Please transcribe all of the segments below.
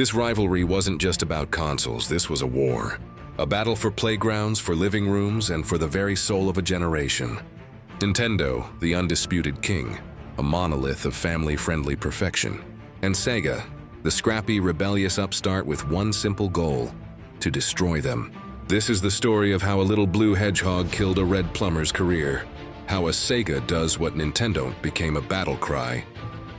This rivalry wasn't just about consoles, this was a war. A battle for playgrounds, for living rooms, and for the very soul of a generation. Nintendo, the undisputed king, a monolith of family-friendly perfection. And Sega, the scrappy, rebellious upstart with one simple goal: to destroy them. This is the story of how a little blue hedgehog killed a red plumber's career, how a Sega Does What Nintendon't became a battle cry,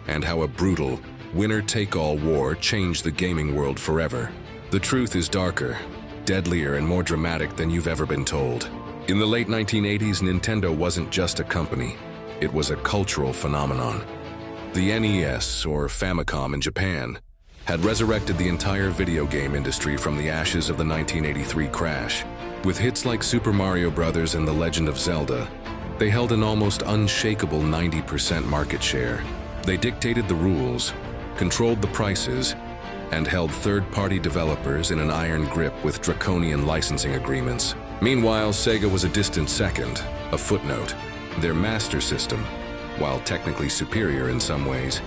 and how a brutal, winner-take-all war changed the gaming world forever. The truth is darker, deadlier, and more dramatic than you've ever been told. In the late 1980s, Nintendo wasn't just a company, it was a cultural phenomenon. The NES, or Famicom in Japan, had resurrected the entire video game industry from the ashes of the 1983 crash. With hits like Super Mario Bros. And The Legend of Zelda, they held an almost unshakable 90% market share. They dictated the rules, controlled the prices, and held third-party developers in an iron grip with draconian licensing agreements. Meanwhile, Sega was a distant second, a footnote. Their Master System, while technically superior in some ways,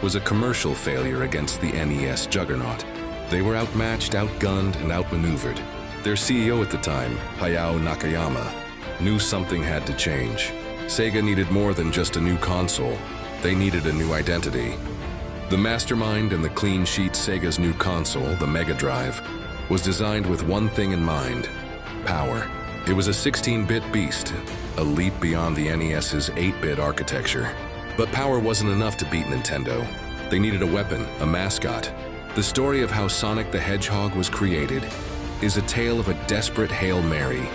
was a commercial failure against the NES juggernaut. They were outmatched, outgunned, and outmaneuvered. Their CEO at the time, Hayao Nakayama, knew something had to change. Sega needed more than just a new console. They needed a new identity. The mastermind and the clean sheet Sega's new console, the Mega Drive, was designed with one thing in mind: power. It was a 16-bit beast, a leap beyond the NES's 8-bit architecture. But power wasn't enough to beat Nintendo. They needed a weapon, a mascot. The story of how Sonic the Hedgehog was created is a tale of a desperate Hail Mary,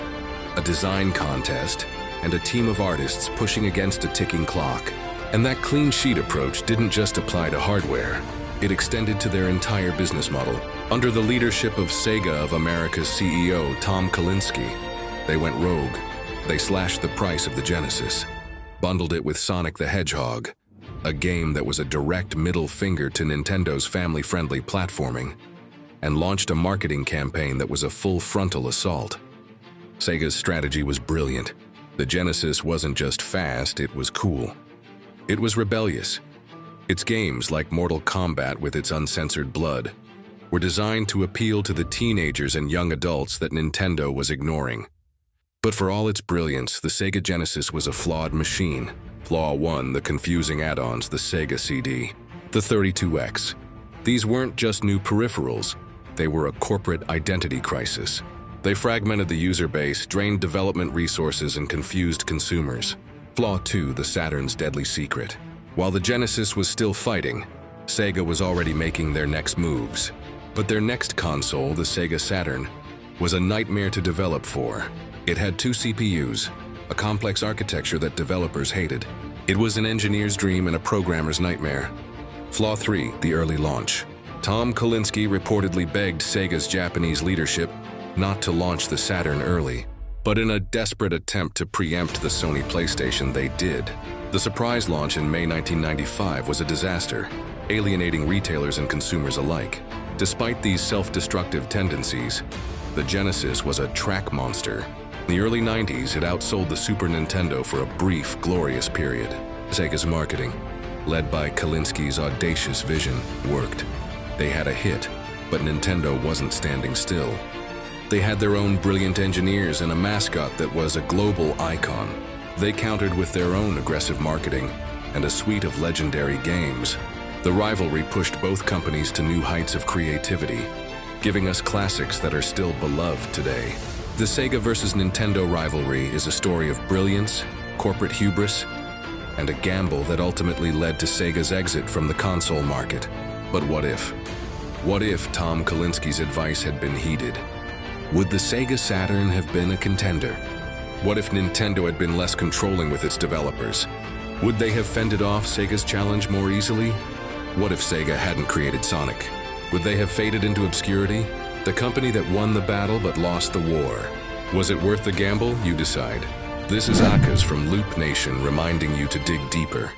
a design contest, and a team of artists pushing against a ticking clock. And that clean sheet approach didn't just apply to hardware. It extended to their entire business model. Under the leadership of Sega of America's CEO, Tom Kalinske, they went rogue. They slashed the price of the Genesis, bundled it with Sonic the Hedgehog, a game that was a direct middle finger to Nintendo's family-friendly platforming, and launched a marketing campaign that was a full frontal assault. Sega's strategy was brilliant. The Genesis wasn't just fast, it was cool. It was rebellious. Its games, like Mortal Kombat with its uncensored blood, were designed to appeal to the teenagers and young adults that Nintendo was ignoring. But for all its brilliance, the Sega Genesis was a flawed machine. Flaw 1, the confusing add-ons, the Sega CD, the 32X. These weren't just new peripherals, they were a corporate identity crisis. They fragmented the user base, drained development resources, and confused consumers. Flaw 2, the Saturn's deadly secret. While the Genesis was still fighting, Sega was already making their next moves. But their next console, the Sega Saturn, was a nightmare to develop for. It had 2 CPUs, a complex architecture that developers hated. It was an engineer's dream and a programmer's nightmare. Flaw 3, the early launch. Tom Kalinske reportedly begged Sega's Japanese leadership not to launch the Saturn early. But in a desperate attempt to preempt the Sony PlayStation, they did. The surprise launch in May 1995 was a disaster, alienating retailers and consumers alike. Despite these self-destructive tendencies, the Genesis was a track monster. In the early 90s, it outsold the Super Nintendo for a brief, glorious period. Sega's marketing, led by Kalinske's audacious vision, worked. They had a hit, but Nintendo wasn't standing still. They had their own brilliant engineers and a mascot that was a global icon. They countered with their own aggressive marketing and a suite of legendary games. The rivalry pushed both companies to new heights of creativity, giving us classics that are still beloved today. The Sega versus Nintendo rivalry is a story of brilliance, corporate hubris, and a gamble that ultimately led to Sega's exit from the console market. But what if? What if Tom Kalinske's advice had been heeded? Would the Sega Saturn have been a contender? What if Nintendo had been less controlling with its developers? Would they have fended off Sega's challenge more easily? What if Sega hadn't created Sonic? Would they have faded into obscurity? The company that won the battle but lost the war. Was it worth the gamble? You decide. This is Akash from Loop Nation reminding you to dig deeper.